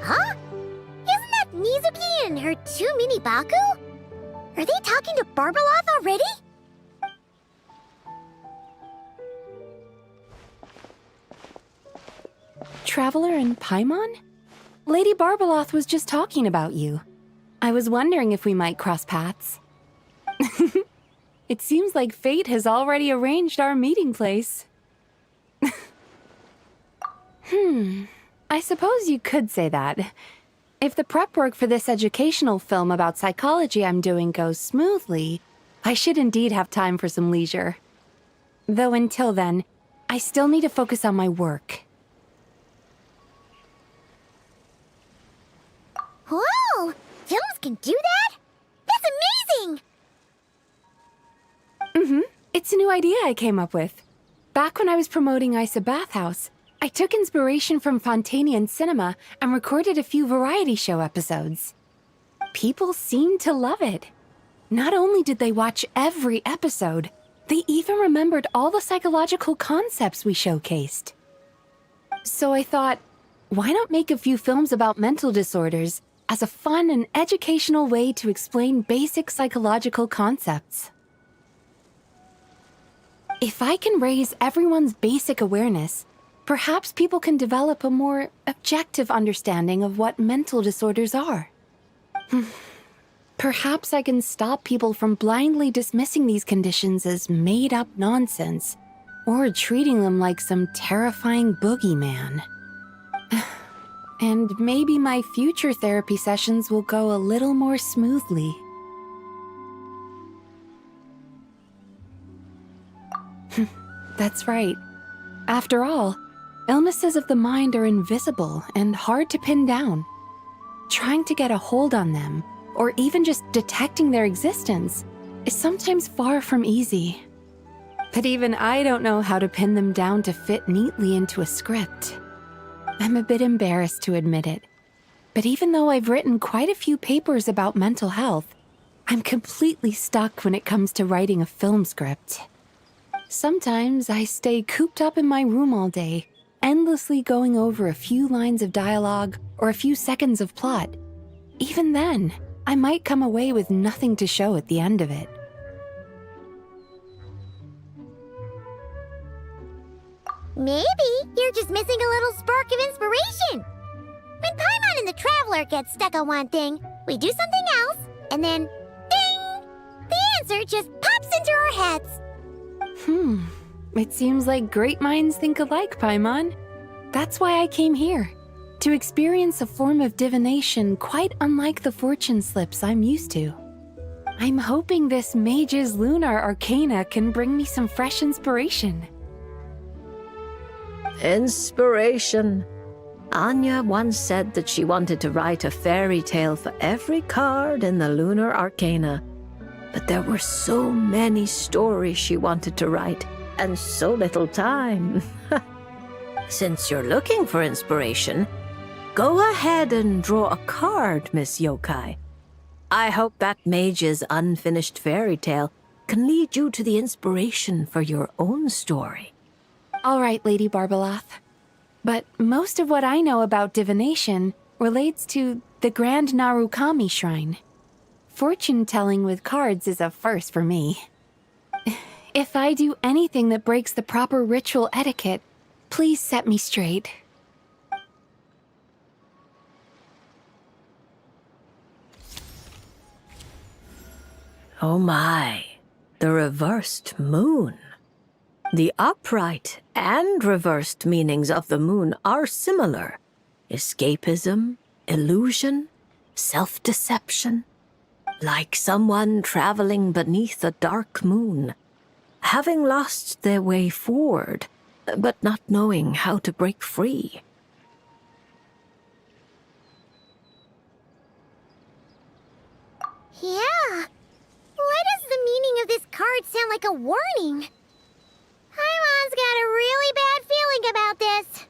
Huh? Isn't that Mizuki and her two mini Baku? Are they talking to Barbeloth already? Traveler and Paimon? Lady Barbeloth was just talking about you. I was wondering if we might cross paths. It seems like fate has already arranged our meeting place. I suppose you could say that. If the prep work for this educational film about psychology I'm doing goes smoothly, I should indeed have time for some leisure. Though until then, I still need to focus on my work. Whoa! Films can do that? That's amazing! It's a new idea I came up with. Back when I was promoting Isa Bathhouse, I took inspiration from Fontanian cinema and recorded a few variety show episodes. People seemed to love it. Not only did they watch every episode, they even remembered all the psychological concepts we showcased. So I thought, why not make a few films about mental disorders as a fun and educational way to explain basic psychological concepts? If I can raise everyone's basic awareness, perhaps people can develop a more objective understanding of what mental disorders are. Perhaps I can stop people from blindly dismissing these conditions as made-up nonsense, or treating them like some terrifying boogeyman. And maybe my future therapy sessions will go a little more smoothly. That's right. After all, illnesses of the mind are invisible and hard to pin down. Trying to get a hold on them, or even just detecting their existence, is sometimes far from easy. But even I don't know how to pin them down to fit neatly into a script. I'm a bit embarrassed to admit it, but even though I've written quite a few papers about mental health, I'm completely stuck when it comes to writing a film script. Sometimes I stay cooped up in my room all day, endlessly going over a few lines of dialogue or a few seconds of plot. Even then, I might come away with nothing to show at the end of it. Maybe you're just missing a little spark of inspiration. When Paimon and the Traveler get stuck on one thing, we do something else, and then, ding! The answer just pops into our heads. It seems like great minds think alike, Paimon. That's why I came here, to experience a form of divination quite unlike the fortune slips I'm used to. I'm hoping this mage's lunar arcana can bring me some fresh inspiration. Inspiration. Anya once said that she wanted to write a fairy tale for every card in the lunar arcana. But there were so many stories she wanted to write, and so little time. Since you're looking for inspiration, go ahead and draw a card, Miss Yokai. I hope that mage's unfinished fairy tale can lead you to the inspiration for your own story. All right, Lady Barbeloth. But most of what I know about divination relates to the Grand Narukami Shrine. Fortune-telling with cards is a first for me. If I do anything that breaks the proper ritual etiquette, please set me straight. Oh my, the reversed moon. The upright and reversed meanings of the moon are similar. Escapism, illusion, self-deception. Like someone traveling beneath a dark moon, having lost their way forward, but not knowing how to break free. Yeah. Why does the meaning of this card sound like a warning? Paimon's got a really bad feeling about this.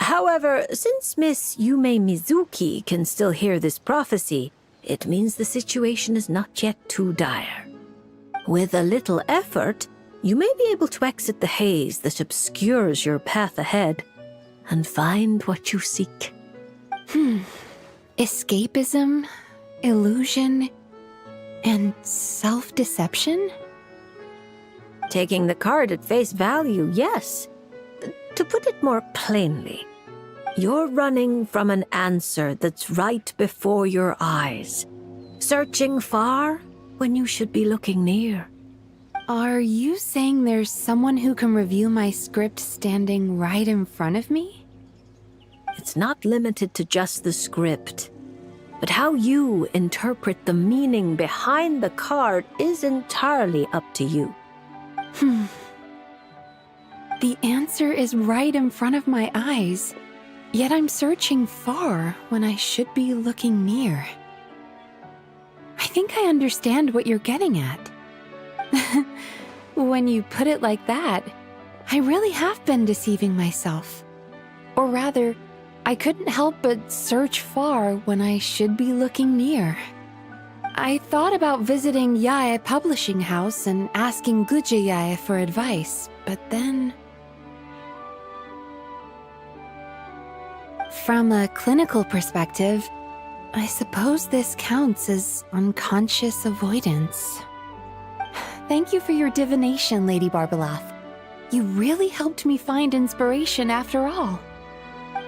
However, since Miss Yume Mizuki can still hear this prophecy, it means the situation is not yet too dire. With a little effort, you may be able to exit the haze that obscures your path ahead and find what you seek. Escapism, illusion, and self-deception? Taking the card at face value, yes. To put it more plainly, you're running from an answer that's right before your eyes, searching far when you should be looking near. Are you saying there's someone who can review my script standing right in front of me? It's not limited to just the script, but how you interpret the meaning behind the card is entirely up to you. The answer is right in front of my eyes, yet I'm searching far when I should be looking near. I think I understand what you're getting at. When you put it like that, I really have been deceiving myself. Or rather, I couldn't help but search far when I should be looking near. I thought about visiting Yae Publishing House and asking Guja Yae for advice, but then... From a clinical perspective, I suppose this counts as unconscious avoidance. Thank you for your divination, Lady Barbaloth. You really helped me find inspiration after all.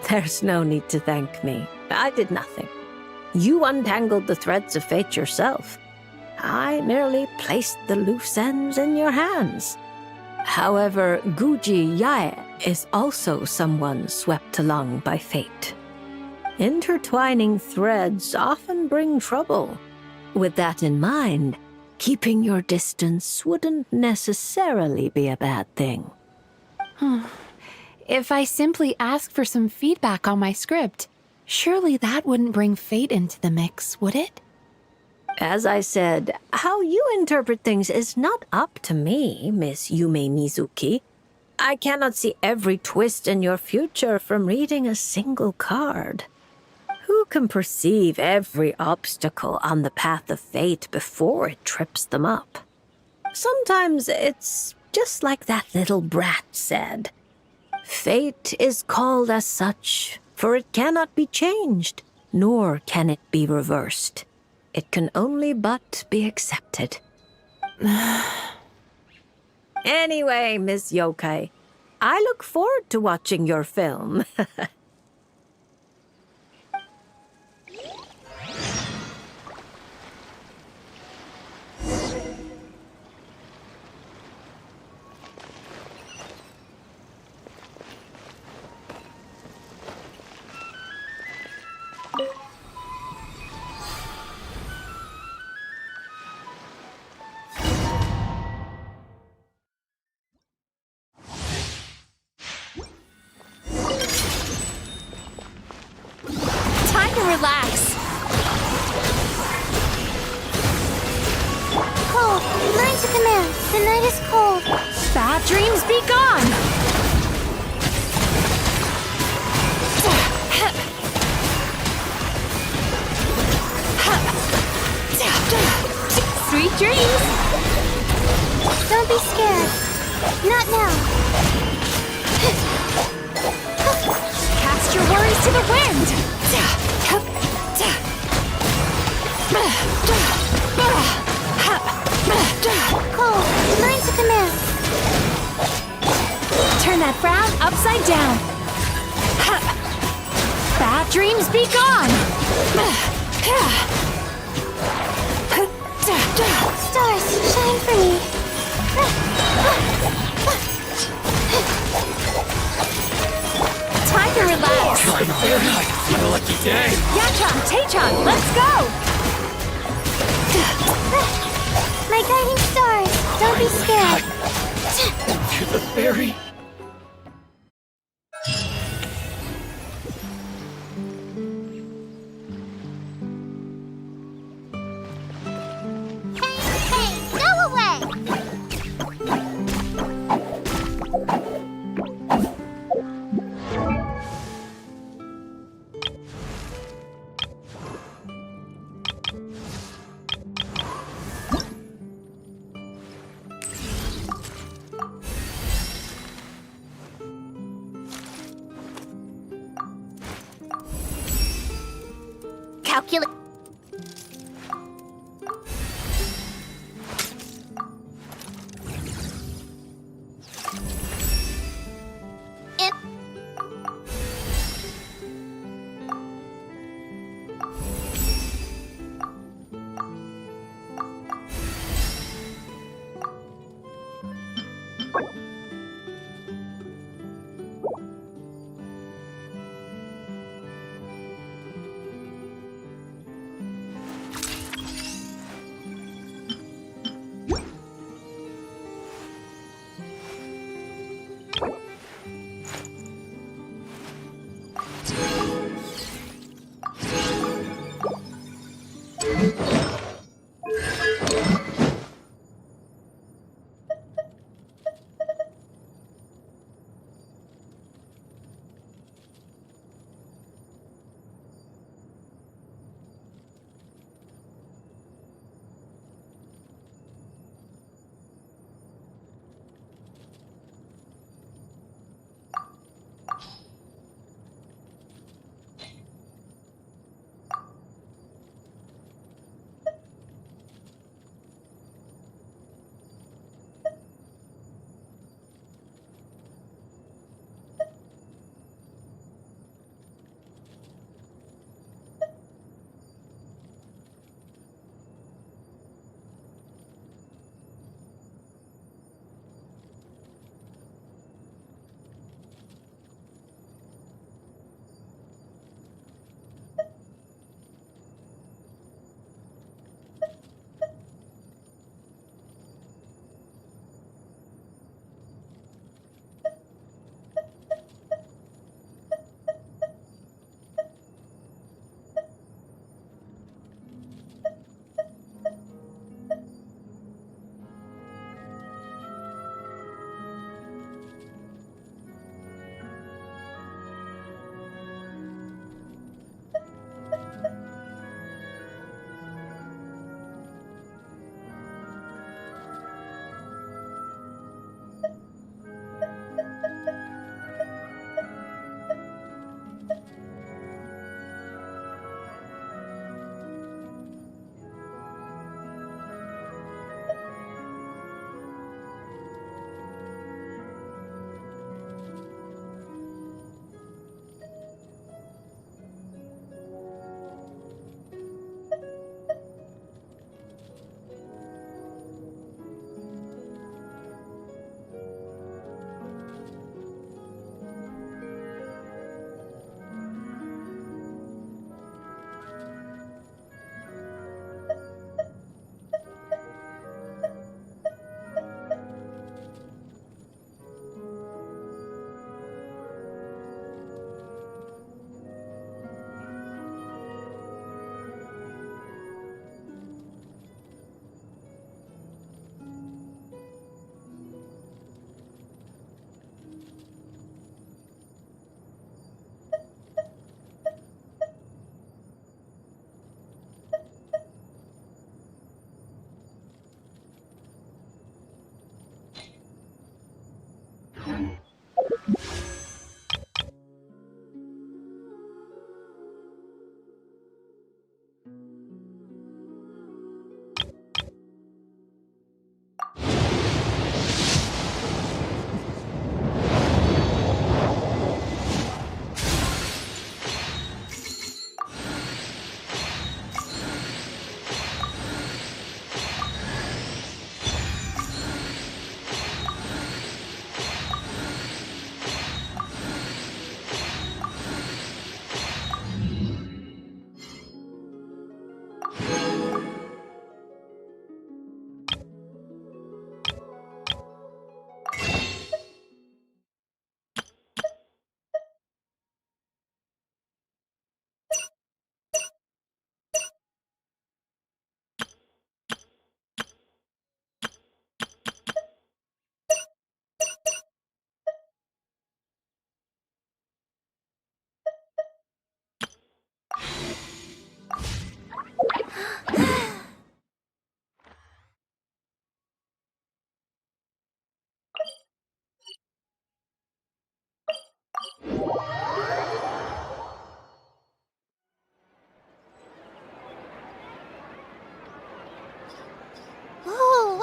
There's no need to thank me. I did nothing. You untangled the threads of fate yourself. I merely placed the loose ends in your hands. However, Guji Yae is also someone swept along by fate. Intertwining threads often bring trouble. With that in mind, keeping your distance wouldn't necessarily be a bad thing. If I simply ask for some feedback on my script, surely that wouldn't bring fate into the mix, would it? As I said, how you interpret things is not up to me, Miss Yume Mizuki. I cannot see every twist in your future from reading a single card. Who can perceive every obstacle on the path of fate before it trips them up? Sometimes it's just like that little brat said. Fate is called as such, for it cannot be changed, nor can it be reversed. It can only but be accepted. Anyway, Miss Yokai, I look forward to watching your film. Time to relax. Cold, learn to command. The night is cold. Bad dreams be gone! Sweet dreams! Don't be scared. Not now. Cast your worries to the wind! Cold, learn to command. Turn that frown upside down. Bad dreams be gone! Stop. stars, shine for me. Time to relax. What a lucky day! Yachan, Taechan, let's go! My guiding stars, don't be scared. You're the fairy! Hey, go away! Calculate.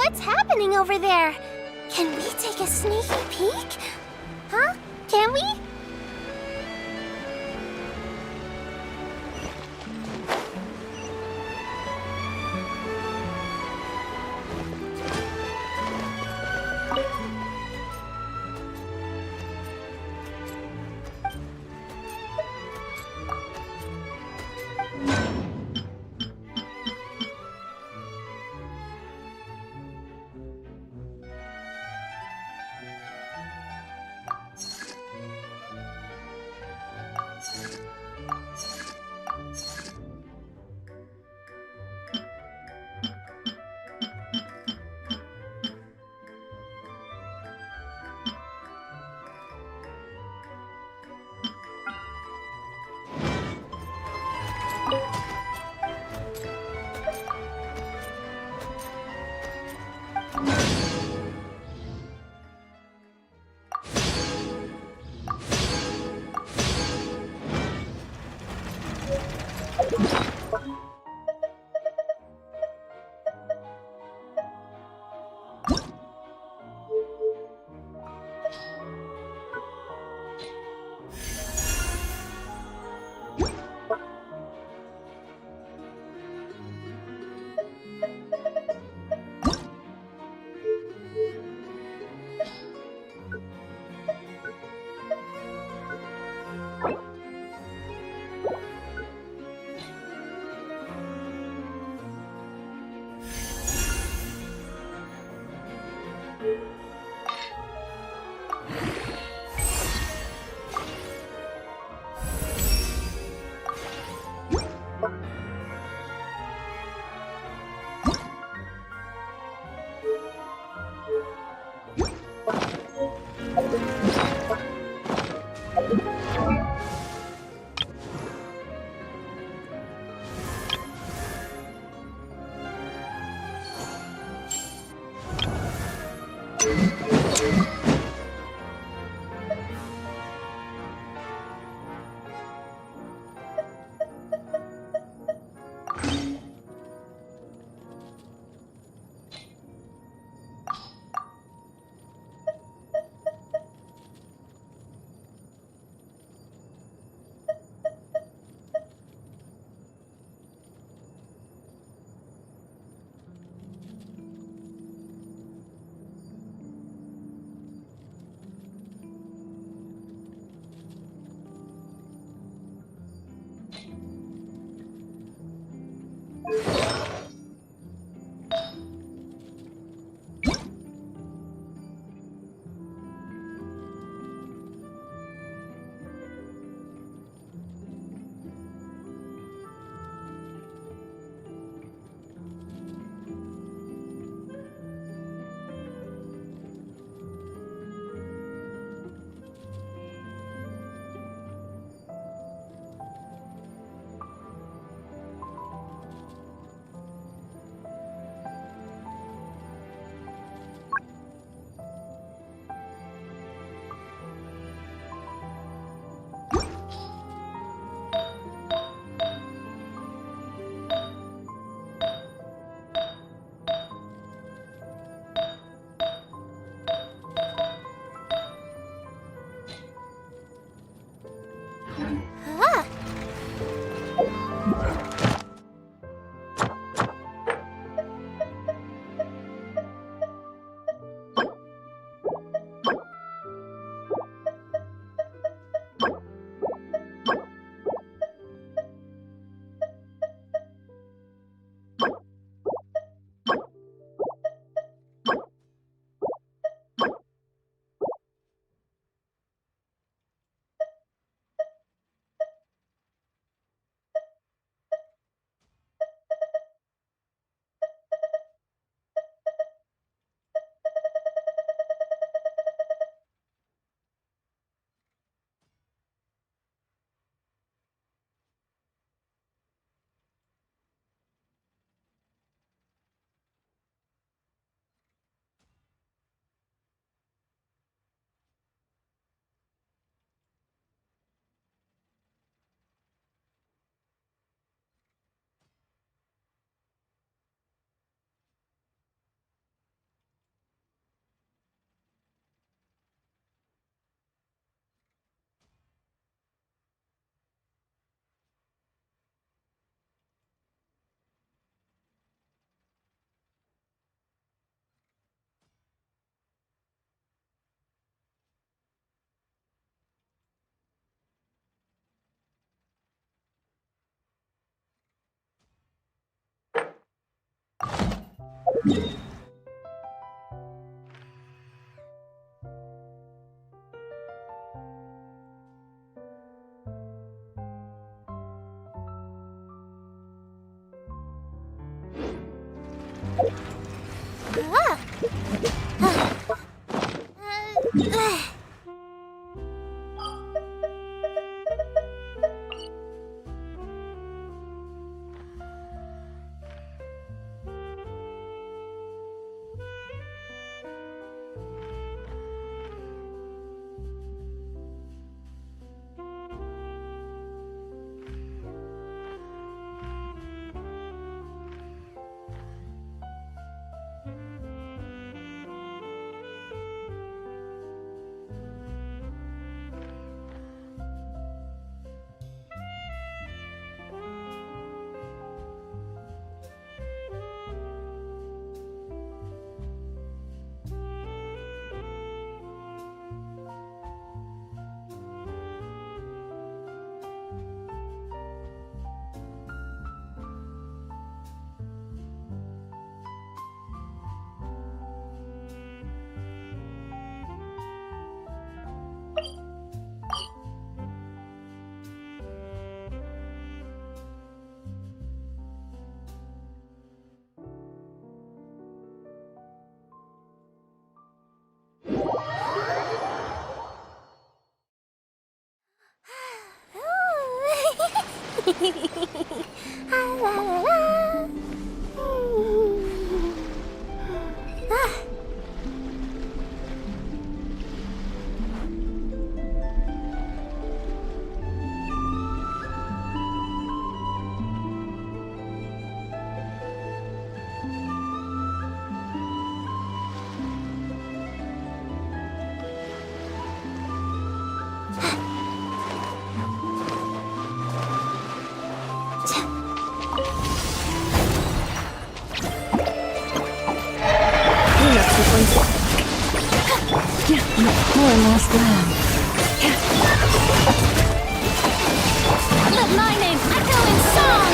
What's happening over there? Can we take a sneaky peek? Huh? Can we? More lost land. Let my name echo in song!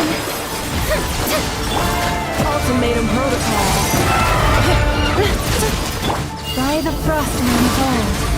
Ultimatum protocol. By the frost and unfold.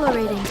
exhilarating.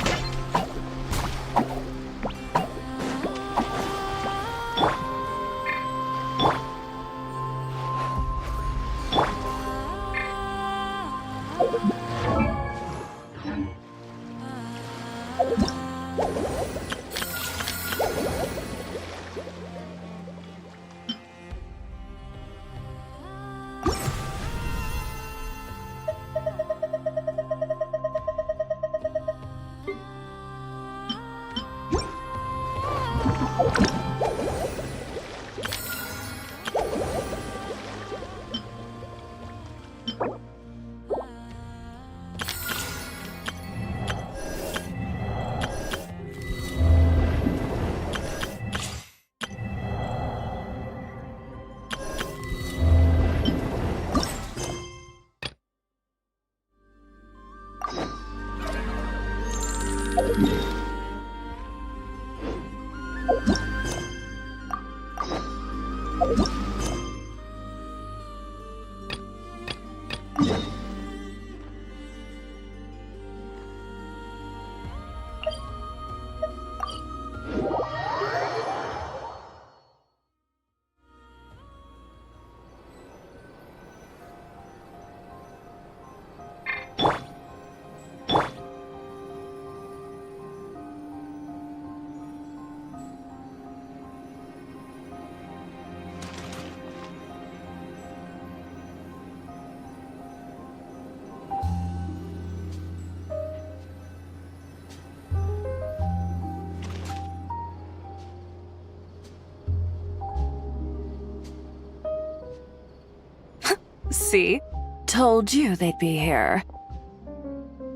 See? Told you they'd be here.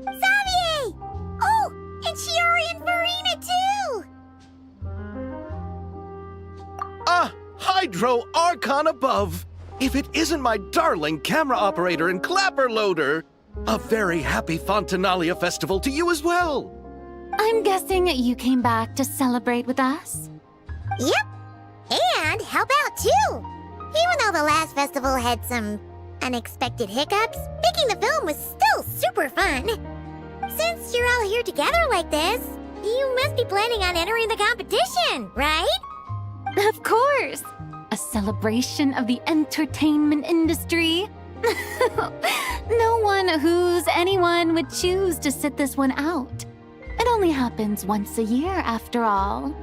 Xavier! Oh, and Shiori and Farina too! Ah, Hydro Archon above! If it isn't my darling camera operator and clapper loader! A very happy Fontanalia festival to you as well! I'm guessing you came back to celebrate with us? Yep, and help out too! Even though the last festival had some unexpected hiccups, making the film was still super fun. Since you're all here together like this, you must be planning on entering the competition, right? Of course! A celebration of the entertainment industry. No one who's anyone would choose to sit this one out. It only happens once a year, after all.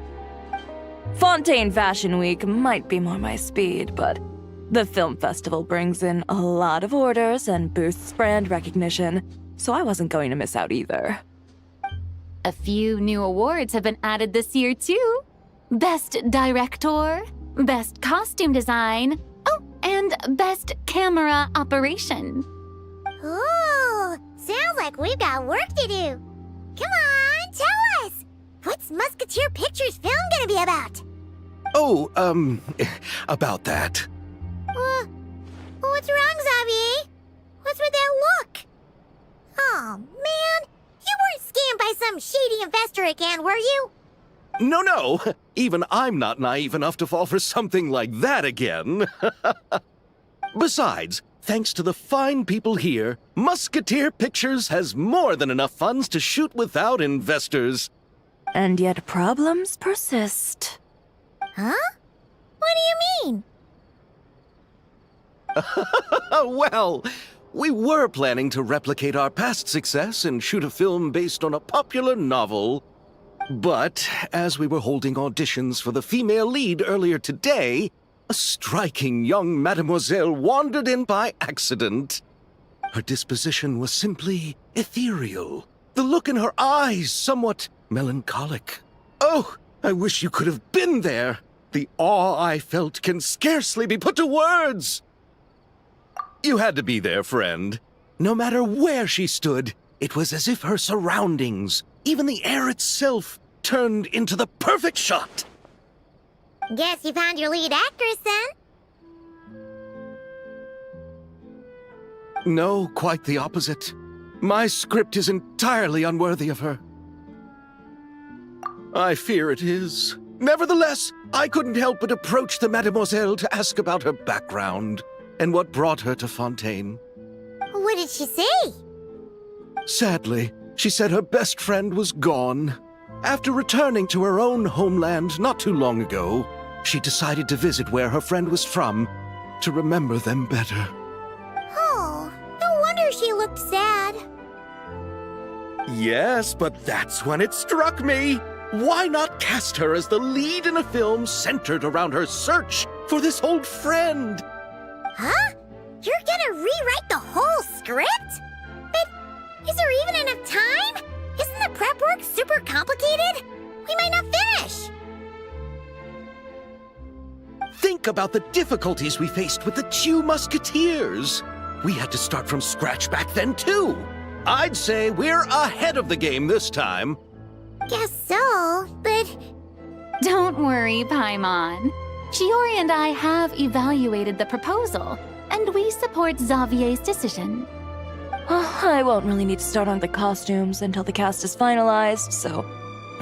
Fontaine Fashion Week might be more my speed, but the film festival brings in a lot of orders and boosts brand recognition, so I wasn't going to miss out either. A few new awards have been added this year, too. Best Director, Best Costume Design, oh, and Best Camera Operation. Ooh, sounds like we've got work to do. Come on, tell us! What's Musketeer Pictures film gonna be about? Oh, about that. What's wrong, Xavier? What's with that look? Oh, man. You weren't scammed by some shady investor again, were you? No. Even I'm not naive enough to fall for something like that again. Besides, thanks to the fine people here, Musketeer Pictures has more than enough funds to shoot without investors. And yet problems persist. Huh? What do you mean? Well, we were planning to replicate our past success and shoot a film based on a popular novel. But as we were holding auditions for the female lead earlier today, a striking young mademoiselle wandered in by accident. Her disposition was simply ethereal, the look in her eyes somewhat melancholic. Oh, I wish you could have been there. The awe I felt can scarcely be put to words. You had to be there, friend. No matter where she stood, it was as if her surroundings, even the air itself, turned into the perfect shot. Guess you found your lead actress, then? No, quite the opposite. My script is entirely unworthy of her. I fear it is. Nevertheless, I couldn't help but approach the mademoiselle to ask about her background and what brought her to Fontaine. What did she say? Sadly, She said her best friend was gone. After returning to her own homeland not too long ago, she decided to visit where her friend was from to remember them better. Oh, no wonder she looked sad. Yes, but that's when it struck me. Why not cast her as the lead in a film centered around her search for this old friend? Huh? You're gonna rewrite the whole script? But is there even enough time? Isn't the prep work super complicated? We might not finish. Think about the difficulties we faced with the Two Musketeers. We had to start from scratch back then, too. I'd say we're ahead of the game this time. Guess so, but Don't worry, Paimon. Chiori and I have evaluated the proposal, and we support Xavier's decision. I won't really need to start on the costumes until the cast is finalized, so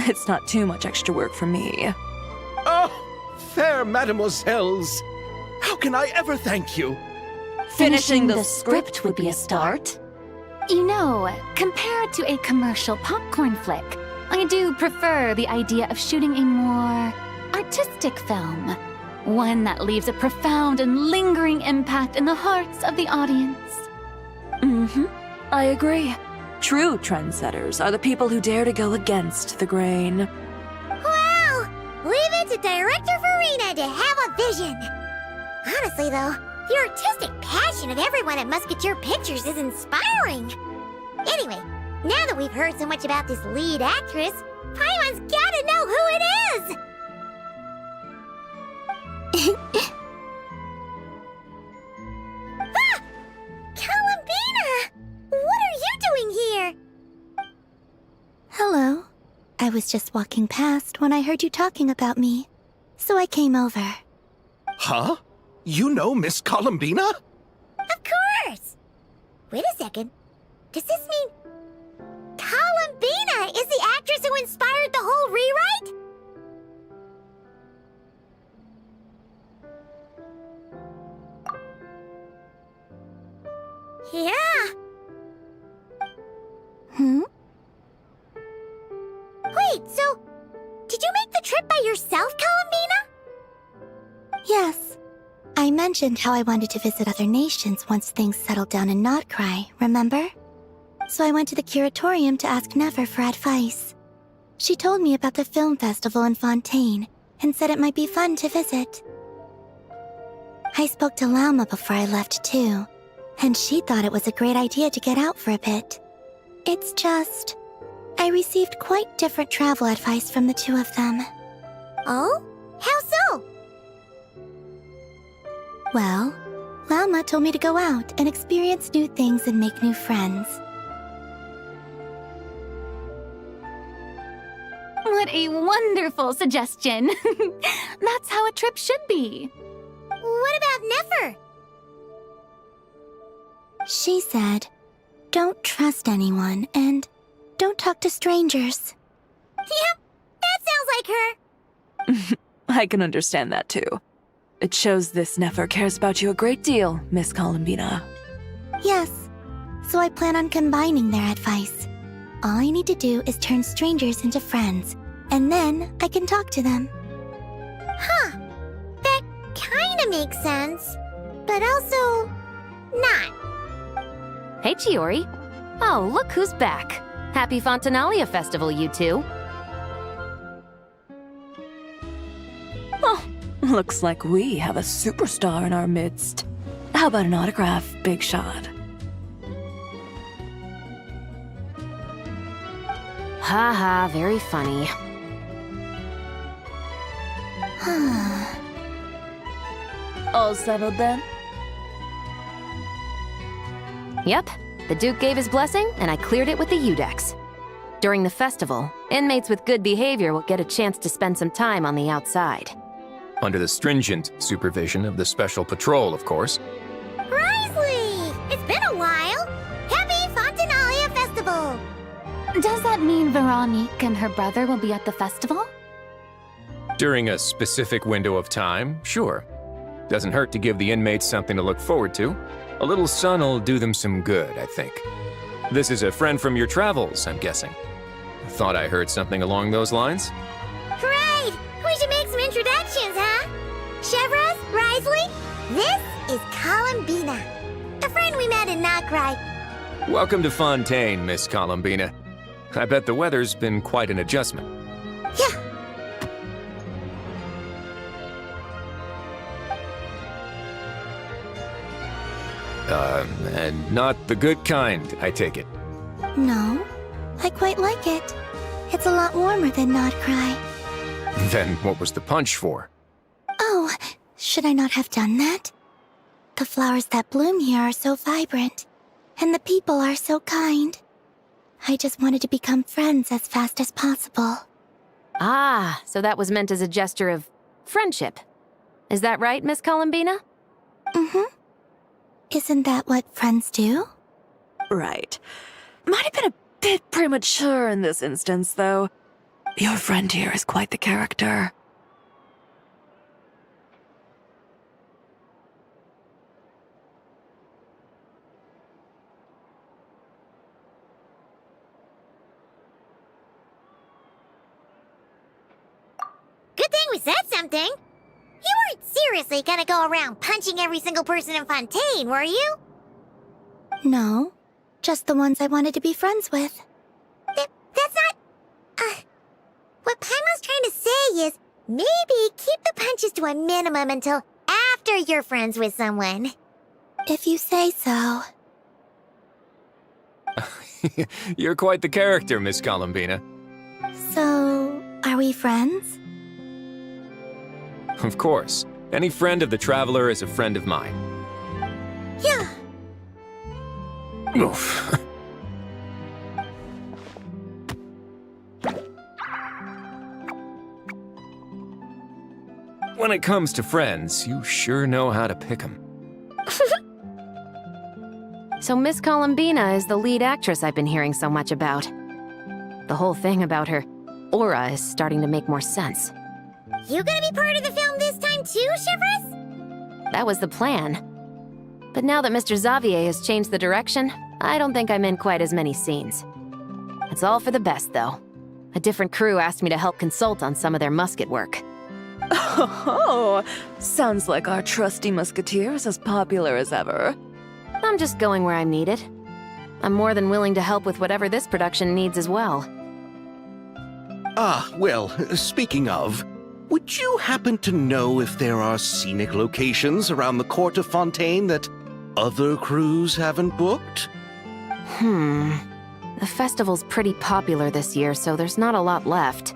it's not too much extra work for me. Oh, fair mademoiselles. How can I ever thank you? Finishing the script would be a start. You know, compared to a commercial popcorn flick, I do prefer the idea of shooting a more artistic film. One that leaves a profound and lingering impact in the hearts of the audience. I agree. True trendsetters are the people who dare to go against the grain. well, leave it to Director Farina to have a vision. Honestly, though, the artistic passion of everyone at Musketeer Pictures is inspiring. Anyway, now that we've heard so much about this lead actress, Paimon's gotta know who it is! Ah! Columbina! What are you doing here? Hello. I was just walking past when I heard you talking about me, so I came over. Huh? You know Miss Columbina? Of course! Wait a second. Does this mean Columbina is the actress who inspired the whole rewrite? Yeah. Wait, so did you make the trip by yourself, Columbina? Yes. I mentioned how I wanted to visit other nations once things settled down in Notcry, remember? So I went to the curatorium to ask Never for advice. She told me about the film festival in Fontaine and said it might be fun to visit. I spoke to Lauma before I left too, and she thought it was a great idea to get out for a bit. It's just, I received quite different travel advice from the two of them. Oh? How so? Well, Lauma told me to go out and experience new things and make new friends. What a wonderful suggestion! That's how a trip should be. What about Nefer? She said, don't trust anyone and don't talk to strangers. Yep, that sounds like her. I can understand that too. It shows this Nefer cares about you a great deal, Miss Columbina. Yes, so I plan on combining their advice. All I need to do is turn strangers into friends, and then I can talk to them. Huh. That kinda makes sense, but also not. Hey, Chiori. Oh, look who's back. Happy Fontanalia Festival, you two. Oh, looks like we have a superstar in our midst. How about an autograph, Big Shot? Haha, very funny. All settled then? Yep, the Duke gave his blessing, and I cleared it with the Udex. During the festival, inmates with good behavior will get a chance to spend some time on the outside. Under the stringent supervision of the Special Patrol, of course. Risley! It's been a while! Happy Fontanalia Festival! Does that mean Veronique and her brother will be at the festival? During a specific window of time, sure. Doesn't hurt to give the inmates something to look forward to. A little sun'll do them some good, I think. This is a friend from your travels, I'm guessing. Thought I heard something along those lines. Right! We should make some introductions, huh? Chevros, Risley, this is Columbina, a friend we met in Nocry. Welcome to Fontaine, Miss Columbina. I bet the weather's been quite an adjustment. Yeah. And not the good kind, I take it. No, I quite like it. It's a lot warmer than Nodcry. Then what was the punch for? Oh, should I not have done that? The flowers that bloom here are so vibrant, and the people are so kind. I just wanted to become friends as fast as possible. Ah, so that was meant as a gesture of friendship. Is that right, Miss Columbina? Mm-hmm. Isn't that what friends do? Right. Might have been a bit premature in this instance, though. Your friend here is quite the character. Good thing we said something. You weren't seriously gonna go around punching every single person in Fontaine, were you? No, just the ones I wanted to be friends with. That's not... What Paimon's trying to say is, maybe keep the punches to a minimum until after you're friends with someone. If you say so. You're quite the character, Miss Columbina. So, are we friends? Of course. Any friend of the Traveler is a friend of mine. Yeah. Oof. When it comes to friends, you sure know how to pick 'em. So Miss Columbina is the lead actress I've been hearing so much about. The whole thing about her aura is starting to make more sense. You gonna be part of the film this time too, Chevros? That was the plan. But now that Mr. Xavier has changed the direction, I don't think I'm in quite as many scenes. It's all for the best, though. A different crew asked me to help consult on some of their musket work. Oh, sounds like our trusty musketeer is as popular as ever. I'm just going where I'm needed. I'm more than willing to help with whatever this production needs as well. Ah, well, speaking of, would you happen to know if there are scenic locations around the court of Fontaine that other crews haven't booked? The festival's pretty popular this year, so there's not a lot left.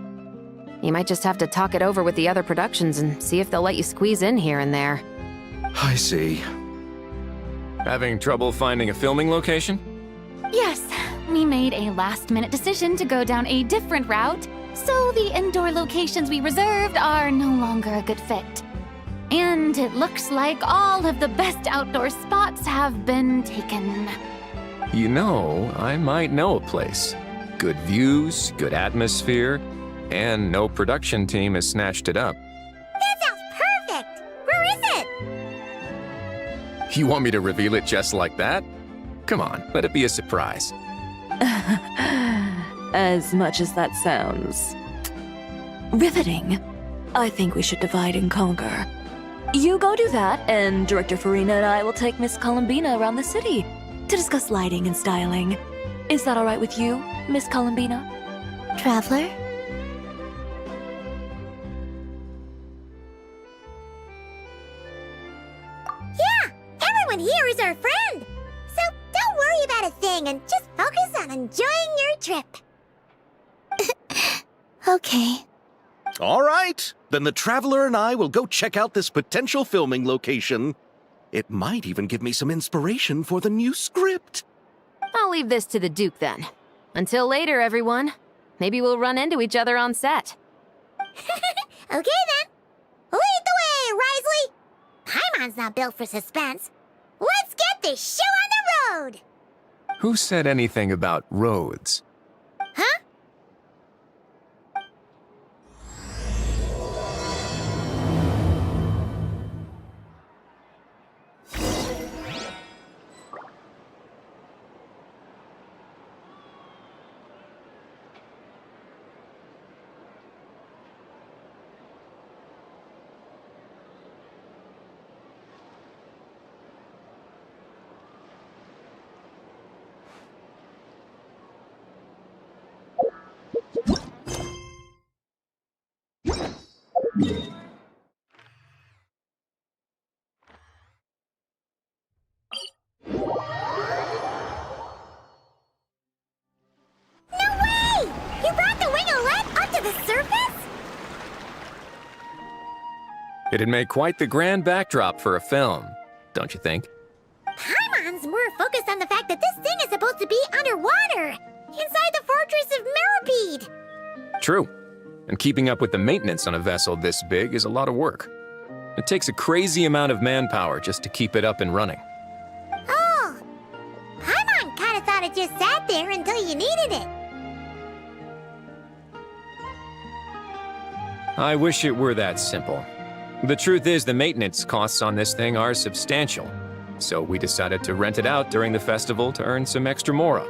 You might just have to talk it over with the other productions and see if they'll let you squeeze in here and there. I see. Having trouble finding a filming location? Yes, we made a last-minute decision to go down a different route, so the indoor locations we reserved are no longer a good fit. And it looks like all of the best outdoor spots have been taken. You know, I might know a place. Good views, good atmosphere, and no production team has snatched it up. That sounds perfect! Where is it? You want me to reveal it just like that? Come on, let it be a surprise. As much as that sounds riveting, I think we should divide and conquer. You go do that, and Director Farina and I will take Miss Columbina around the city to discuss lighting and styling. Is that all right with you, Miss Columbina? Traveler? Yeah, everyone here is our friend. So don't worry about a thing and just focus on enjoying your trip. Okay. All right, then the Traveler and I will go check out this potential filming location. It might even give me some inspiration for the new script. I'll leave this to the Duke then. Until later, everyone. Maybe we'll run into each other on set. Okay then. Lead the way, Risley. Paimon's not built for suspense. Let's get this show on the road. Who said anything about roads? Huh? No way! You brought the winglet up to the surface? It'd make quite the grand backdrop for a film, don't you think? Paimon's more focused on the fact that this thing is supposed to be underwater, inside the fortress of Millipede. True. And keeping up with the maintenance on a vessel this big is a lot of work. It takes a crazy amount of manpower just to keep it up and running. Oh, Paimon kinda thought it just sat there until you needed it. I wish it were that simple. The truth is the maintenance costs on this thing are substantial, so we decided to rent it out during the festival to earn some extra mora.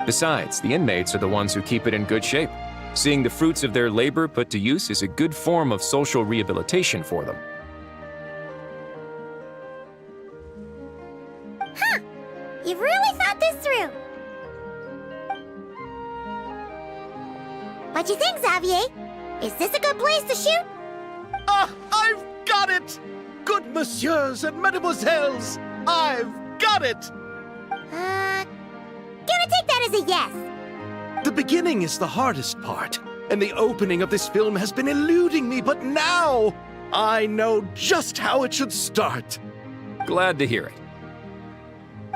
Besides, the inmates are the ones who keep it in good shape. Seeing the fruits of their labor put to use is a good form of social rehabilitation for them. Huh, you've really thought this through. What you think, Xavier? Is this a good place to shoot? Ah, I've got it! Good messieurs and mademoiselles, I've got it! Gonna take that as a yes. The beginning is the hardest part, and the opening of this film has been eluding me, but now I know just how it should start. Glad to hear it.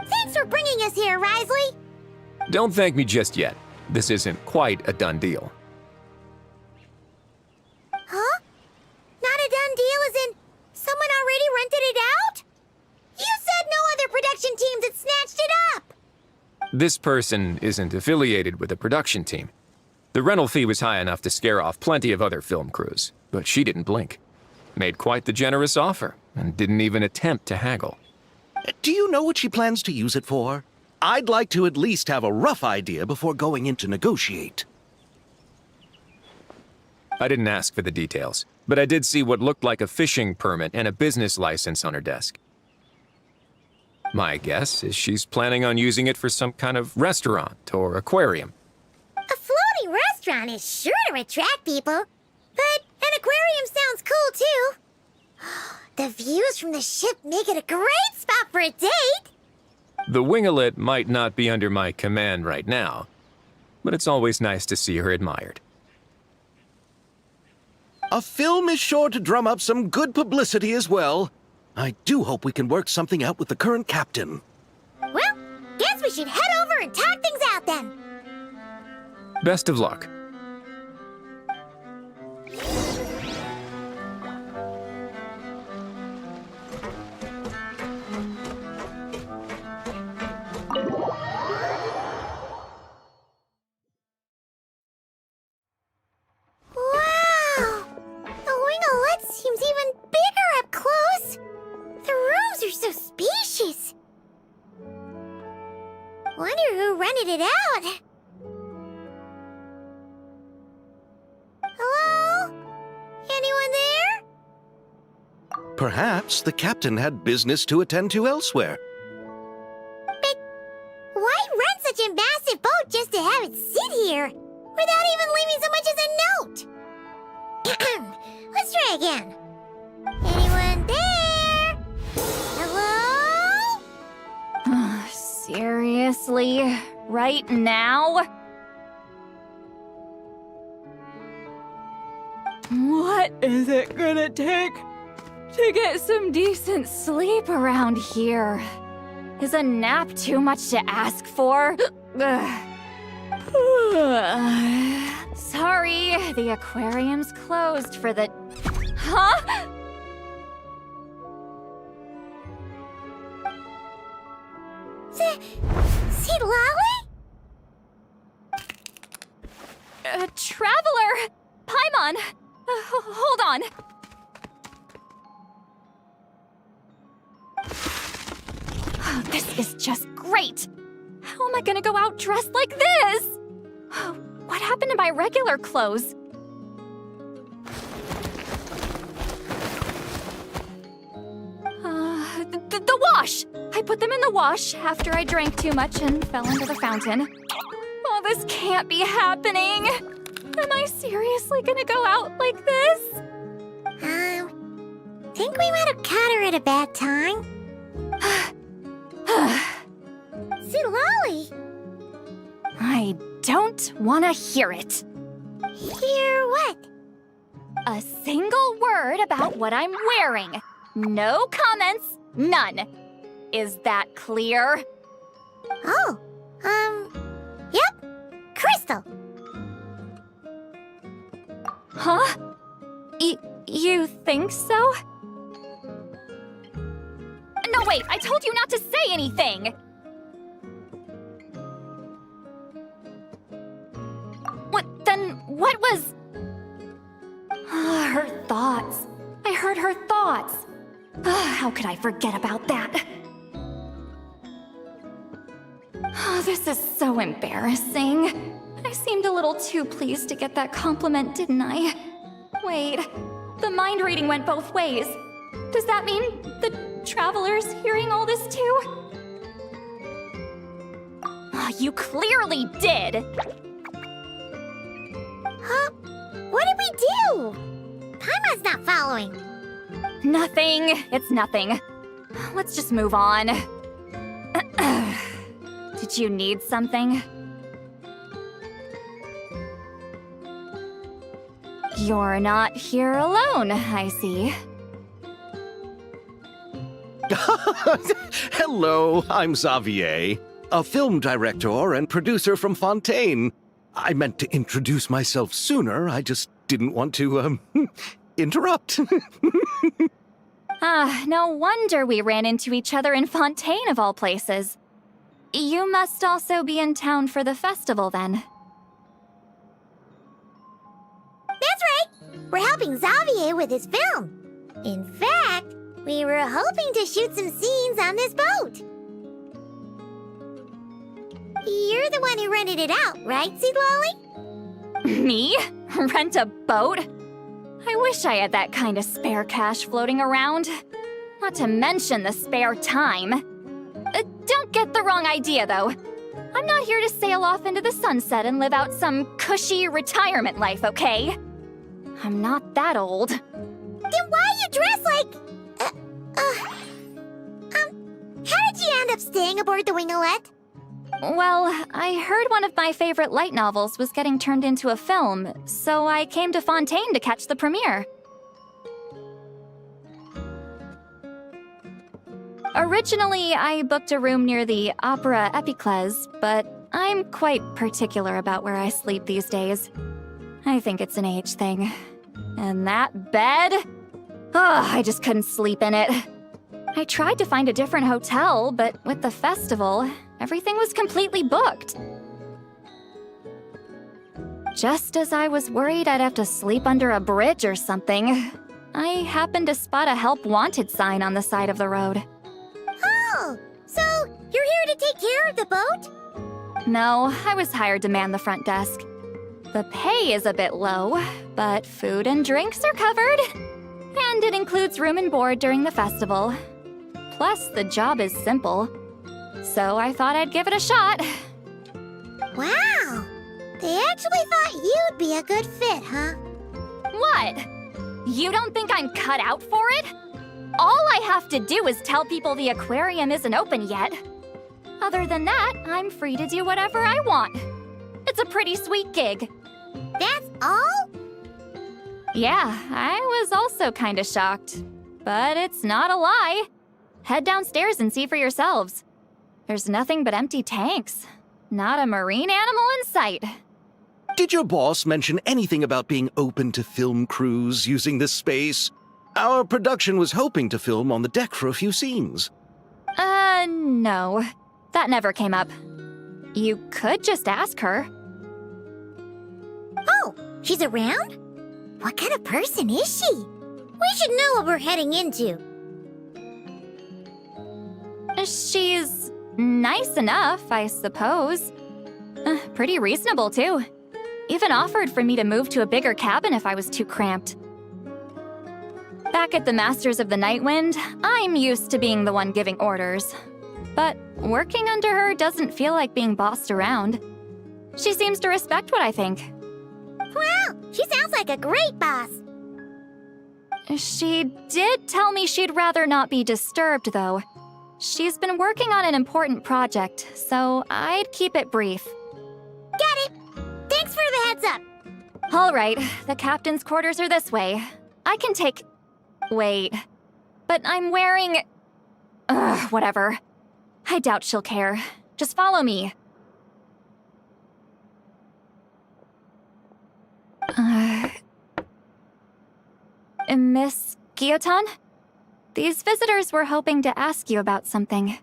Thanks for bringing us here, Risley. Don't thank me just yet. This isn't quite a done deal. Huh? Not a done deal as in someone already rented it out? You said no other production teams had snatched it up. This person isn't affiliated with a production team. The rental fee was high enough to scare off plenty of other film crews, but she didn't blink. Made quite the generous offer, and didn't even attempt to haggle. Do you know what she plans to use it for? I'd like to at least have a rough idea before going in to negotiate. I didn't ask for the details, but I did see what looked like a fishing permit and a business license on her desk. My guess is she's planning on using it for some kind of restaurant or aquarium. A floating restaurant is sure to attract people, but an aquarium sounds cool too. The views from the ship make it a great spot for a date. The winglet might not be under my command right now, but it's always nice to see her admired. A film is sure to drum up some good publicity as well. I do hope we can work something out with the current captain. Well, guess we should head over and talk things out then. Best of luck. Wow! The winglet seems even bigger up close. The rooms are so spacious. Wonder who rented it out. Hello? Anyone there? Perhaps the captain had business to attend to elsewhere. But why rent such a massive boat just to have it sit here without even leaving so much as a note? Let's try again. Anyone there? Hello? Seriously? Right now? What is it gonna take to get some decent sleep around here? Is a nap too much to ask for? Sorry, the aquarium's closed for the... Huh? See Lolly? Traveler! Paimon! Hold on. Oh, this is just great! How am I gonna go out dressed like this? What happened to my regular clothes? The wash! I put them in the wash after I drank too much and fell into the fountain. Oh, this can't be happening! Am I seriously gonna go out like this? Think we might have caught her at a bad time. Lolly. I don't want to hear it. Hear what? A single word about what I'm wearing. No comments, none. Is that clear? Oh, yep. Crystal. Huh? You think so? No, wait, I told you not to say anything! What was... her thoughts. I heard her thoughts. How could I forget about that? This is so embarrassing. I seemed a little too pleased to get that compliment, didn't I? Wait, the mind reading went both ways. Does that mean the Traveler's hearing all this too? You clearly did! Huh? What did we do? Paimon's not following. Nothing. It's nothing. Let's just move on. Did you need something? You're not here alone, I see. Hello, I'm Xavier, a film director and producer from Fontaine. I meant to introduce myself sooner, I just didn't want to, interrupt. No wonder we ran into each other in Fontaine of all places. You must also be in town for the festival then. That's right! We're helping Xavier with his film. In fact, we were hoping to shoot some scenes on this boat. You're the one who rented it out, right, Seed Lolly? Me? Rent a boat? I wish I had that kind of spare cash floating around. Not to mention the spare time. Don't get the wrong idea, though. I'm not here to sail off into the sunset and live out some cushy retirement life, okay? I'm not that old. Then why you dress like... how did you end up staying aboard the Winglet? Well, I heard one of my favorite light novels was getting turned into a film, so I came to Fontaine to catch the premiere. Originally, I booked a room near the Opera Epiclese, but I'm quite particular about where I sleep these days. I think it's an age thing. And that bed? I just couldn't sleep in it. I tried to find a different hotel, but with the festival, everything was completely booked. Just as I was worried I'd have to sleep under a bridge or something, I happened to spot a help wanted sign on the side of the road. Oh, so you're here to take care of the boat? No, I was hired to man the front desk. The pay is a bit low, but food and drinks are covered. And it includes room and board during the festival. Plus, the job is simple. So I thought I'd give it a shot. Wow! They actually thought you'd be a good fit, huh? What? You don't think I'm cut out for it? All I have to do is tell people the aquarium isn't open yet. Other than that, I'm free to do whatever I want. It's a pretty sweet gig. That's all? Yeah, I was also kinda shocked. But it's not a lie. Head downstairs and see for yourselves. There's nothing but empty tanks. Not a marine animal in sight. Did your boss mention anything about being open to film crews using this space? Our production was hoping to film on the deck for a few scenes. No. That never came up. You could just ask her. Oh, she's around? What kind of person is she? We should know what we're heading into. She's nice enough, I suppose. Pretty reasonable, too. Even offered for me to move to a bigger cabin if I was too cramped. Back at the Masters of the Nightwind, I'm used to being the one giving orders. But working under her doesn't feel like being bossed around. She seems to respect what I think. Well, she sounds like a great boss. She did tell me she'd rather not be disturbed, though. She's been working on an important project, so I'd keep it brief. Got it. Thanks for the heads up. All right, the captain's quarters are this way. I can take... Wait. But I'm wearing... Ugh, whatever. I doubt she'll care. Just follow me. Miss Gyotan? These visitors were hoping to ask you about something.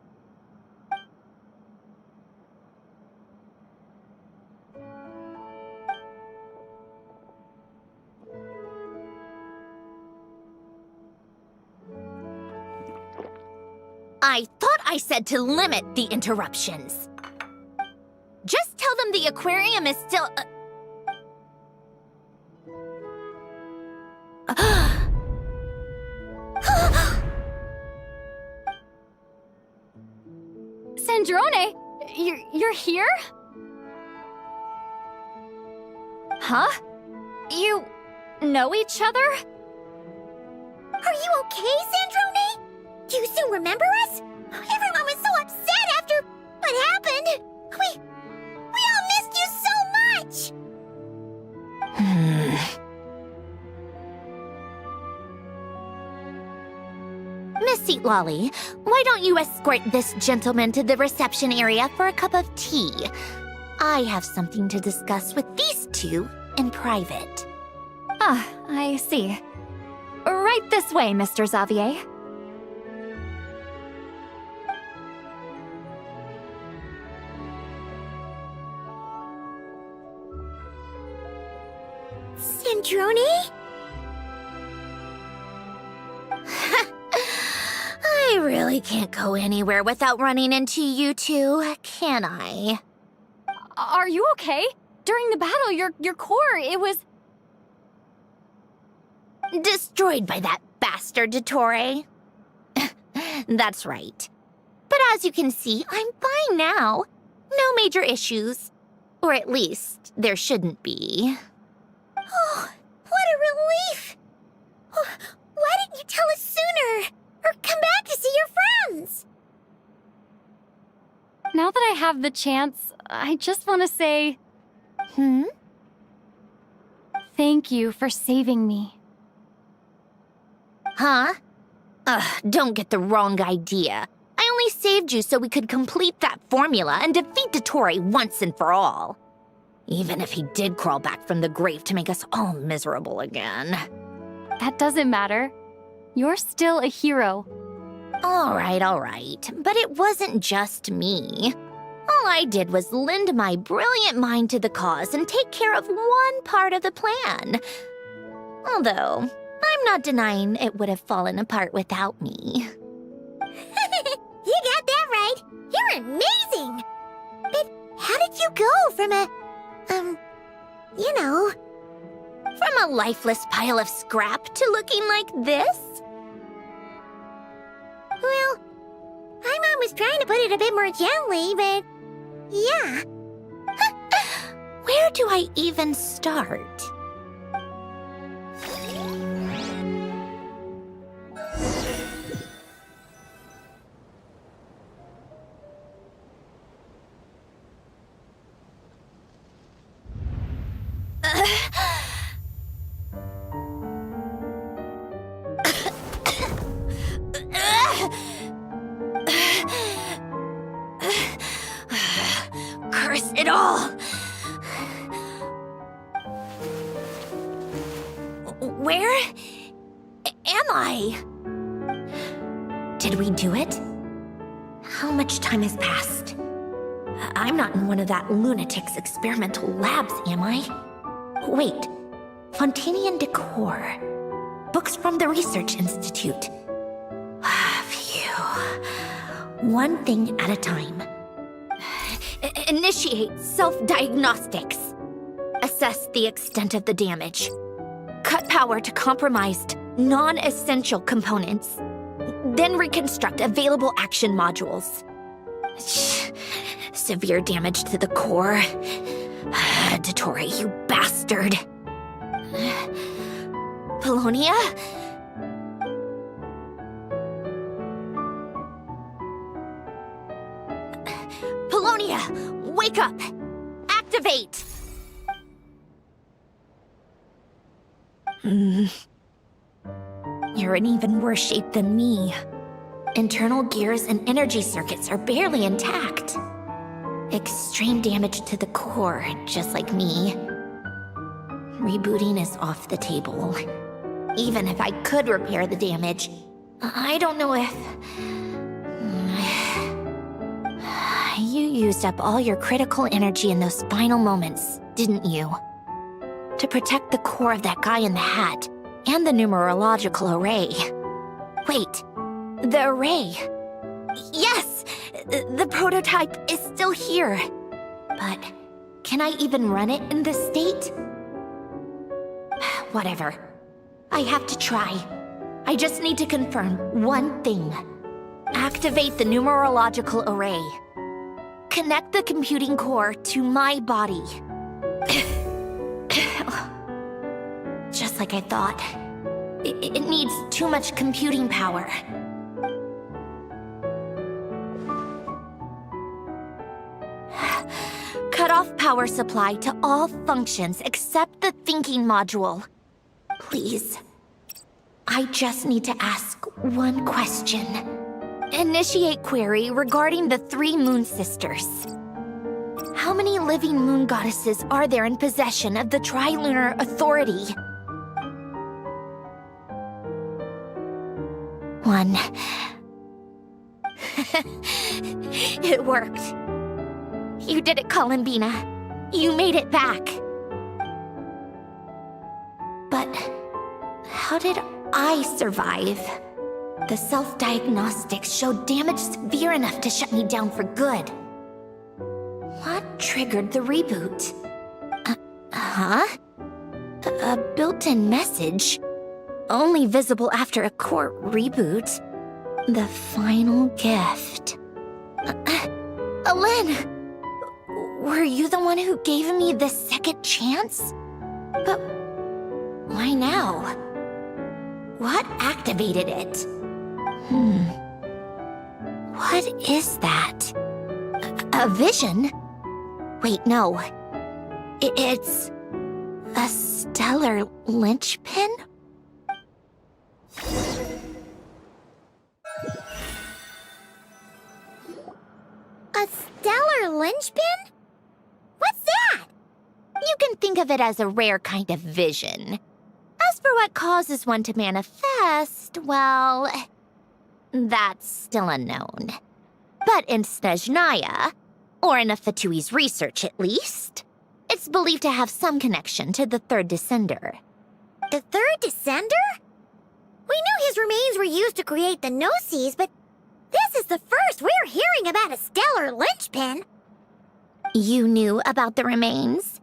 I thought I said to limit the interruptions. Just tell them the aquarium is still... Sandrone, you're here? Huh? You know each other? Are you okay, Sandrone? Do you still remember us? Everyone was so upset after what happened. We all missed you so much. Miss Seat Lolly, why don't you escort this gentleman to the reception area for a cup of tea? I have something to discuss with these two in private. Ah, I see. Right this way, Mr. Xavier. Sandrone? I really can't go anywhere without running into you two, can I? Are you okay? During the battle, your core, it was... Destroyed by that bastard Dottore. That's right. But as you can see, I'm fine now. No major issues. Or at least, there shouldn't be. Oh, what a relief! Oh, why didn't you tell us sooner? Or come back to see your friends? Now that I have the chance, I just want to say... Thank you for saving me. Huh? Don't get the wrong idea. I only saved you so we could complete that formula and defeat Dottore once and for all. Even if he did crawl back from the grave to make us all miserable again. That doesn't matter. You're still a hero. All right. But it wasn't just me. All I did was lend my brilliant mind to the cause and take care of one part of the plan. Although, I'm not denying it would have fallen apart without me. You got that right. You're amazing. But how did you go from from a lifeless pile of scrap to looking like this? Well, my mom was trying to put it a bit more gently, but yeah. Where do I even start? Curse it all! Where am I? Did we do it? How much time has passed? I'm not in one of that lunatic's experimental labs, am I? Wait, Fontanian decor. Books from the Research Institute. Phew. One thing at a time. Initiate self-diagnostics. Assess the extent of the damage. Cut power to compromised, non-essential components. Then reconstruct available action modules. Severe damage to the core. Dottore, you bastard. Polonia? Polonia, wake up! Activate! You're in even worse shape than me. Internal gears and energy circuits are barely intact. Extreme damage to the core, just like me. Rebooting is off the table. Even if I could repair the damage, I don't know if... You used up all your critical energy in those final moments, didn't you? To protect the core of that guy in the hat, and the numerological array. Wait, the array. Yes! The prototype is still here. But can I even run it in this state? Whatever. I have to try. I just need to confirm one thing. Activate the numerological array. Connect the computing core to my body. Just like I thought. It needs too much computing power. Cut off power supply to all functions except the thinking module. Please. I just need to ask one question. Initiate query regarding the 3 moon sisters. How many living moon goddesses are there in possession of the Trilunar Authority? 1. It worked. You did it, Columbina. You made it back. But how did I survive? The self-diagnostics showed damage severe enough to shut me down for good. What triggered the reboot? A built-in message? Only visible after a core reboot. The final gift. Alen! Were you the one who gave me this second chance? But why now? What activated it? What is that? A vision? Wait, no. It's a stellar linchpin? A stellar linchpin? What's that? You can think of it as a rare kind of vision. As for what causes one to manifest, well, that's still unknown. But in Snezhnaya, or in Afatui's research at least, it's believed to have some connection to the third descender. The third descender? We knew his remains were used to create the Gnosis, but this is the first we're hearing about a stellar linchpin. You knew about the remains?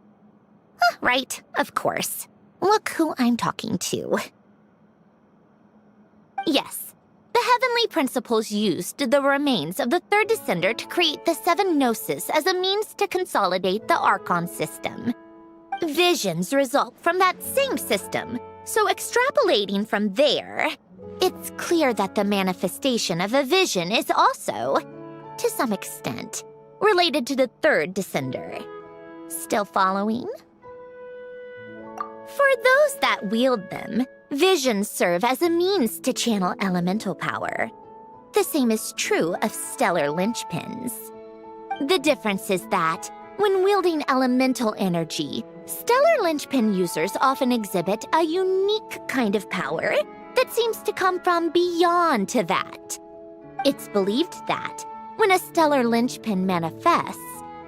Right, of course. Look who I'm talking to. Yes, the Heavenly Principles used the remains of the third descender to create the 7 Gnosis as a means to consolidate the Archon system. Visions result from that same system, so extrapolating from there, it's clear that the manifestation of a vision is also, to some extent, related to the third descender. Still following? For those that wield them, visions serve as a means to channel elemental power. The same is true of stellar linchpins. The difference is that, when wielding elemental energy, stellar linchpin users often exhibit a unique kind of power that seems to come from beyond to that. It's believed that, when a stellar linchpin manifests,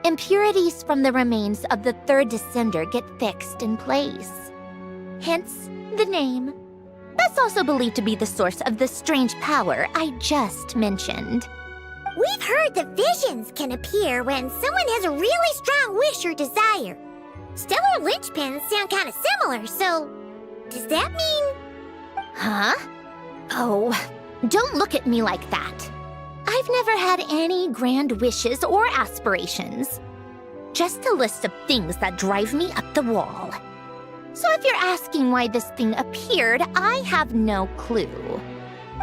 impurities from the remains of the third descender get fixed in place. Hence, the name. That's also believed to be the source of the strange power I just mentioned. We've heard that visions can appear when someone has a really strong wish or desire. Stellar linchpins sound kind of similar, so does that mean... Huh? Oh, don't look at me like that. I've never had any grand wishes or aspirations. Just a list of things that drive me up the wall. So if you're asking why this thing appeared, I have no clue.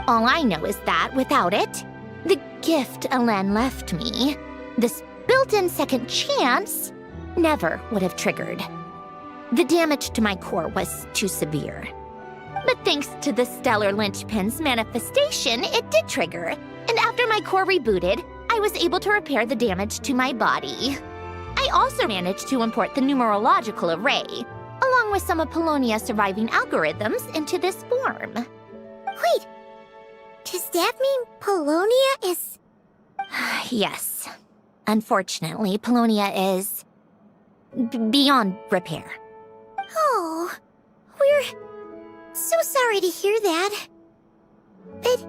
All I know is that without it, the gift Elen left me, this built-in second chance, never would have triggered. The damage to my core was too severe. But thanks to the stellar linchpin's manifestation, it did trigger. And after my core rebooted, I was able to repair the damage to my body. I also managed to import the numerological array, along with some of Polonia's surviving algorithms, into this form. Wait, does that mean Polonia is... Yes. Unfortunately, Polonia is... beyond repair. Oh, we're so sorry to hear that. But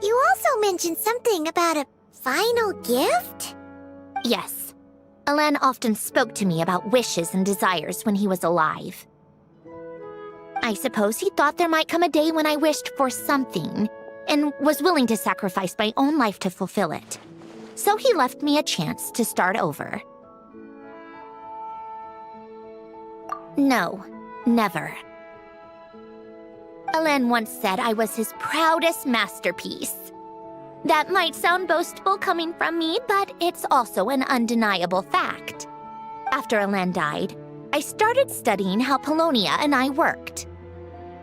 you also mentioned something about a final gift? Yes. Elen often spoke to me about wishes and desires when he was alive. I suppose he thought there might come a day when I wished for something, and was willing to sacrifice my own life to fulfill it. So he left me a chance to start over. No, never. Elen once said I was his proudest masterpiece. That might sound boastful coming from me, but it's also an undeniable fact. After Elen died, I started studying how Polonia and I worked.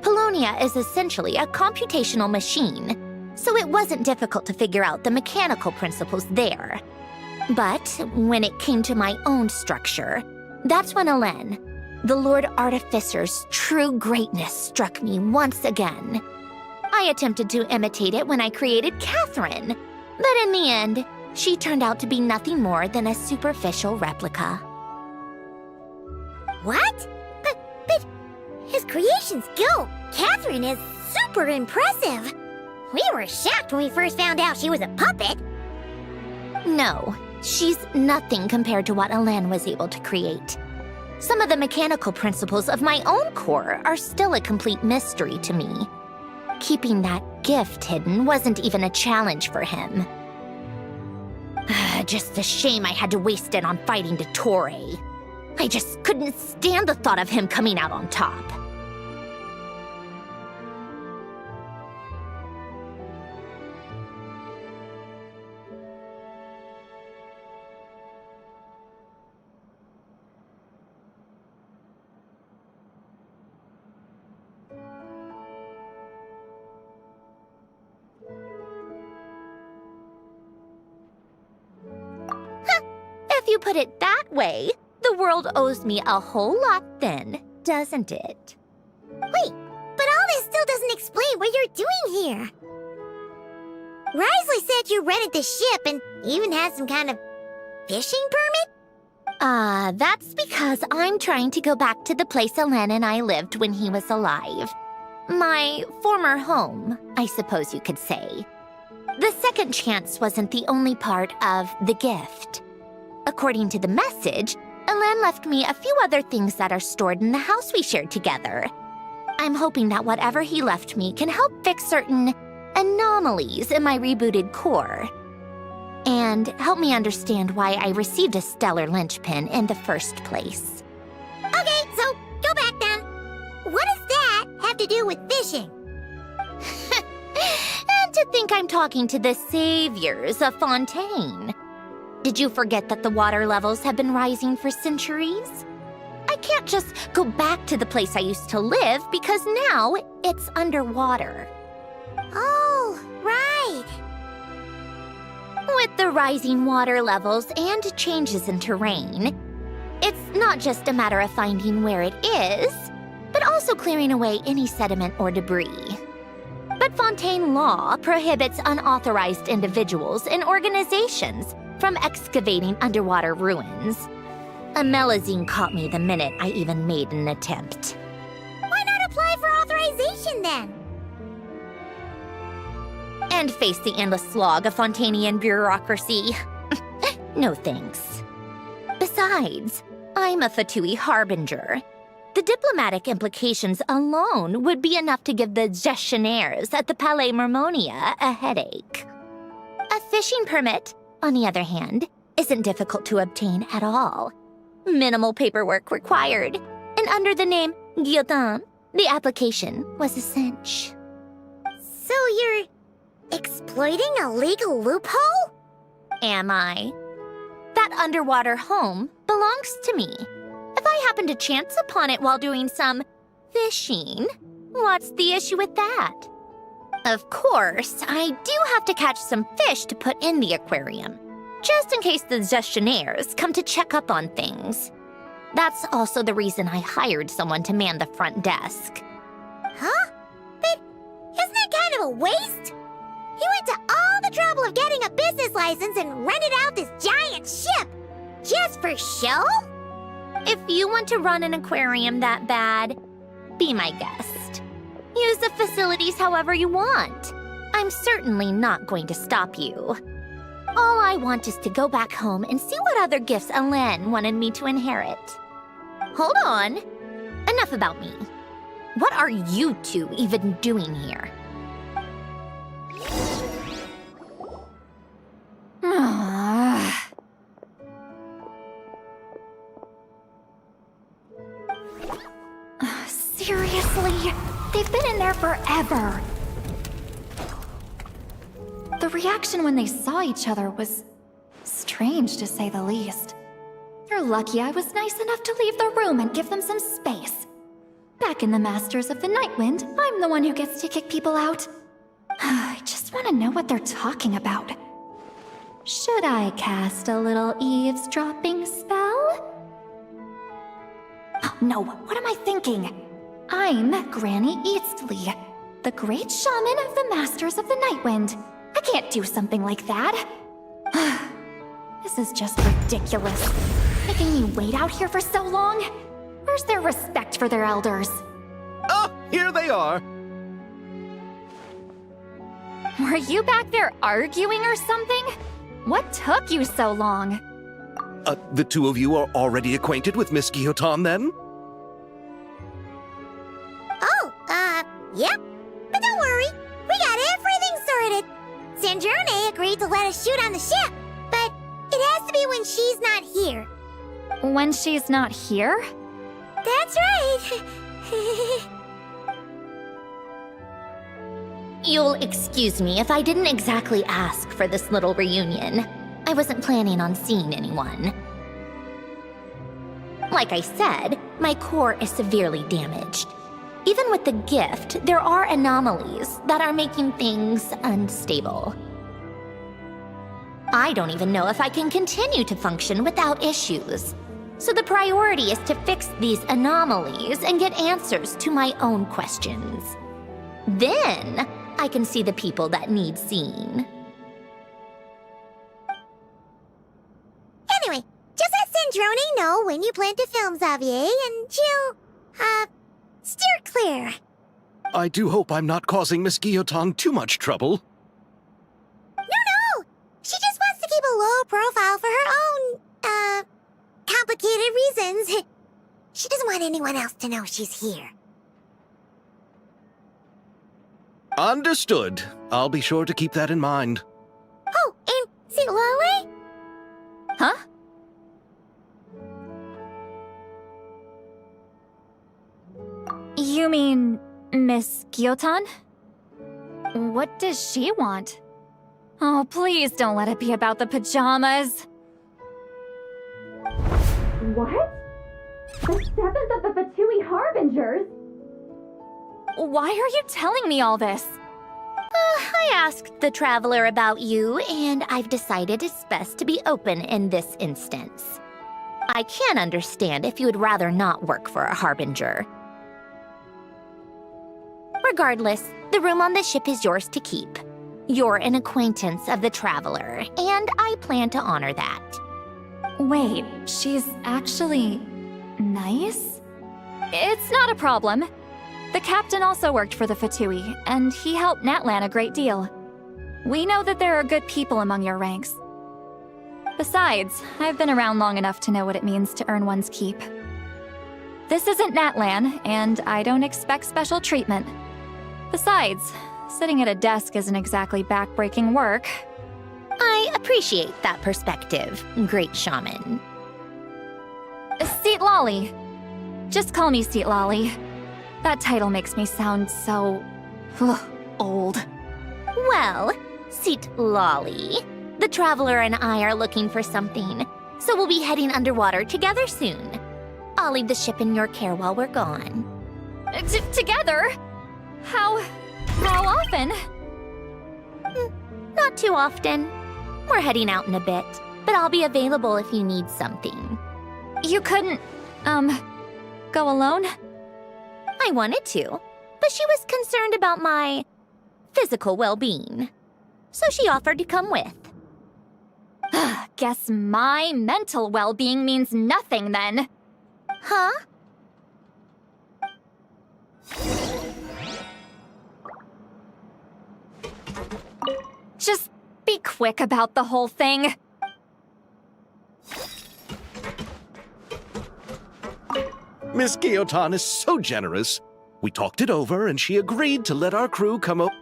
Polonia is essentially a computational machine, so it wasn't difficult to figure out the mechanical principles there. But when it came to my own structure, that's when Elen, the Lord Artificer's true greatness, struck me once again. I attempted to imitate it when I created Catherine, but in the end, she turned out to be nothing more than a superficial replica. What? But his creations go. Catherine is super impressive. We were shocked when we first found out she was a puppet. No, she's nothing compared to what Elen was able to create. Some of the mechanical principles of my own core are still a complete mystery to me. Keeping that gift hidden wasn't even a challenge for him. Just a shame I had to waste it on fighting Dottore. I just couldn't stand the thought of him coming out on top. If you put it that way, the world owes me a whole lot then, doesn't it? Wait, but all this still doesn't explain what you're doing here. Risley said you rented the ship and even had some kind of fishing permit? That's because I'm trying to go back to the place Elen and I lived when he was alive. My former home, I suppose you could say. The second chance wasn't the only part of the gift. According to the message, Elen left me a few other things that are stored in the house we shared together. I'm hoping that whatever he left me can help fix certain anomalies in my rebooted core. And help me understand why I received a stellar linchpin in the first place. Okay, so go back then. What does that have to do with fishing? And to think I'm talking to the saviors of Fontaine. Did you forget that the water levels have been rising for centuries? I can't just go back to the place I used to live because now it's underwater. Oh, right. With the rising water levels and changes in terrain, it's not just a matter of finding where it is, but also clearing away any sediment or debris. But Fontaine law prohibits unauthorized individuals and organizations from excavating underwater ruins. A Melazine caught me the minute I even made an attempt. Why not apply for authorization then? And face the endless slog of Fontainian bureaucracy. No thanks. Besides, I'm a Fatui harbinger. The diplomatic implications alone would be enough to give the gestionnaires at the Palais Mermonia a headache. A fishing permit, on the other hand, isn't difficult to obtain at all. Minimal paperwork required, and under the name Gyotan, the application was a cinch. So you're exploiting a legal loophole? Am I? That underwater home belongs to me. If I happen to chance upon it while doing some fishing, what's the issue with that? Of course, I do have to catch some fish to put in the aquarium, just in case the gestionnaires come to check up on things. That's also the reason I hired someone to man the front desk. Huh? But isn't it kind of a waste? He went to all the trouble of getting a business license and rented out this giant ship, just for show? If you want to run an aquarium that bad, be my guest. Use the facilities however you want. I'm certainly not going to stop you. All I want is to go back home and see what other gifts Alen wanted me to inherit. Hold on. Enough about me. What are you two even doing here? Seriously? They've been in there forever. The reaction when they saw each other was strange, to say the least. You're lucky I was nice enough to leave the room and give them some space. Back in the Masters of the Nightwind, I'm the one who gets to kick people out. I just want to know what they're talking about. Should I cast a little eavesdropping spell? Oh, no, what am I thinking? I'm Granny Eastley, the great shaman of the Masters of the Nightwind. I can't do something like that. This is just ridiculous. Making me wait out here for so long? Where's their respect for their elders? Oh, here they are. Were you back there arguing or something? What took you so long? The two of you are already acquainted with Miss Gyotan, then? Yep. But don't worry, we got everything sorted. Sandrone agreed to let us shoot on the ship, but it has to be when she's not here. When she's not here? That's right. You'll excuse me if I didn't exactly ask for this little reunion. I wasn't planning on seeing anyone. Like I said, my core is severely damaged. Even with the gift, there are anomalies that are making things unstable. I don't even know if I can continue to function without issues. So the priority is to fix these anomalies and get answers to my own questions. Then, I can see the people that need seeing. Anyway, just let Sandrone know when you plan to film Xavier and she'll, steer clear. I do hope I'm not causing Miss Gyotan too much trouble. No! She just wants to keep a low profile for her own, complicated reasons. She doesn't want anyone else to know she's here. Understood. I'll be sure to keep that in mind. Oh, and see Lale? Huh? You mean Miss Gyotan? What does she want? Oh, please don't let it be about the pajamas. What? The 7th of the Fatui Harbingers? Why are you telling me all this? I asked the Traveler about you, and I've decided it's best to be open in this instance. I can understand if you would rather not work for a Harbinger. Regardless, the room on the ship is yours to keep. You're an acquaintance of the Traveler, and I plan to honor that. Wait, she's actually nice? It's not a problem. The captain also worked for the Fatui, and he helped Natlan a great deal. We know that there are good people among your ranks. Besides, I've been around long enough to know what it means to earn one's keep. This isn't Natlan, and I don't expect special treatment. Besides, sitting at a desk isn't exactly back-breaking work. I appreciate that perspective, great shaman. Seat Lolly. Just call me Seat Lolly. That title makes me sound so... old. Well, Seat Lolly, the Traveler and I are looking for something, so we'll be heading underwater together soon. I'll leave the ship in your care while we're gone. Together? How often? Not too often. We're heading out in a bit, but I'll be available if you need something. You couldn't, go alone? I wanted to, but she was concerned about my physical well-being, so she offered to come with. Guess my mental well-being means nothing then. Huh? Just be quick about the whole thing. Miss Guillotin is so generous. We talked it over, and she agreed to let our crew come up.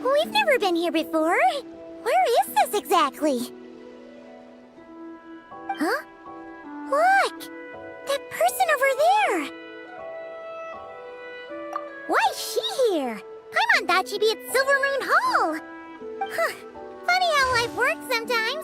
We've never been here before. Where is this exactly? Huh? Look! That person over there! Why is she here? Paimon thought she'd be at Silver Moon Hall! Huh. Funny how life works sometimes.